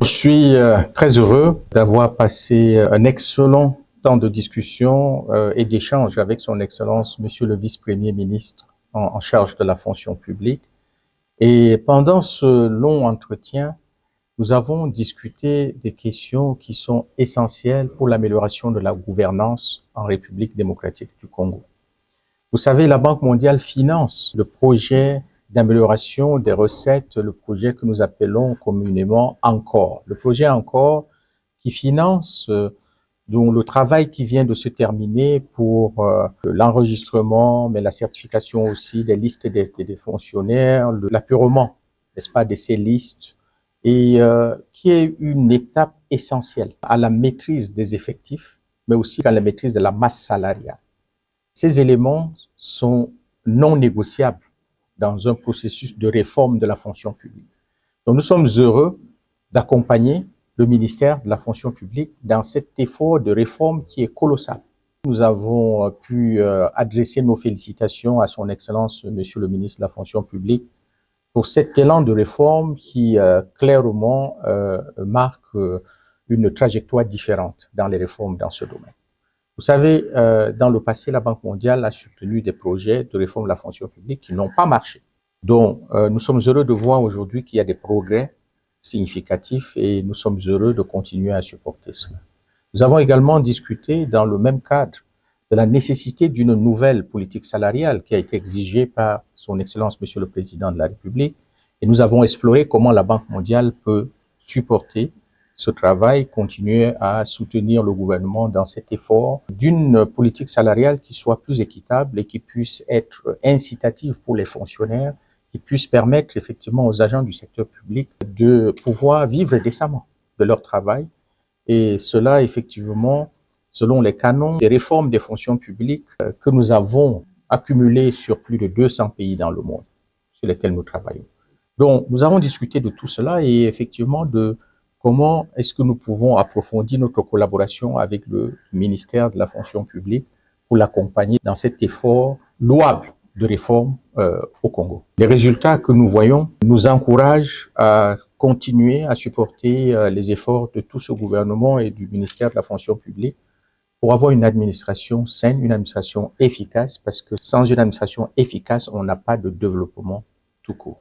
Je suis très heureux d'avoir passé un excellent temps de discussion et d'échange avec son Excellence, Monsieur le Vice-Premier ministre en charge de la fonction publique. Et pendant ce long entretien, nous avons discuté des questions qui sont essentielles pour l'amélioration de la gouvernance en République démocratique du Congo. Vous savez, la Banque mondiale finance le projet d'amélioration des recettes, le projet que nous appelons communément ENCORE. Le projet ENCORE qui finance donc le travail qui vient de se terminer pour l'enregistrement, mais la certification aussi des listes des fonctionnaires, l'apurement, n'est-ce pas, de ces listes, et qui est une étape essentielle à la maîtrise des effectifs, mais aussi à la maîtrise de la masse salariale. Ces éléments sont non négociables dans un processus de réforme de la fonction publique. Donc nous sommes heureux d'accompagner le ministère de la fonction publique dans cet effort de réforme qui est colossal. Nous avons pu adresser nos félicitations à son Excellence, Monsieur le ministre de la fonction publique, pour cet élan de réforme qui clairement marque une trajectoire différente dans les réformes dans ce domaine. Vous savez, dans le passé, la Banque mondiale a soutenu des projets de réforme de la fonction publique qui n'ont pas marché. Donc, nous sommes heureux de voir aujourd'hui qu'il y a des progrès significatifs et nous sommes heureux de continuer à supporter cela. Nous avons également discuté dans le même cadre de la nécessité d'une nouvelle politique salariale qui a été exigée par son Excellence, Monsieur le Président de la République. Et nous avons exploré comment la Banque mondiale peut supporter ce travail, continuer à soutenir le gouvernement dans cet effort d'une politique salariale qui soit plus équitable et qui puisse être incitative pour les fonctionnaires, qui puisse permettre effectivement aux agents du secteur public de pouvoir vivre décemment de leur travail. Et cela, effectivement, selon les canons des réformes des fonctions publiques que nous avons accumulées sur plus de 200 pays dans le monde, sur lesquels nous travaillons. Donc, nous avons discuté de tout cela et effectivement de comment est-ce que nous pouvons approfondir notre collaboration avec le ministère de la fonction publique pour l'accompagner dans cet effort louable de réforme au Congo. Les résultats que nous voyons nous encouragent à continuer à supporter les efforts de tout ce gouvernement et du ministère de la fonction publique pour avoir une administration saine, une administration efficace, parce que sans une administration efficace, on n'a pas de développement tout court.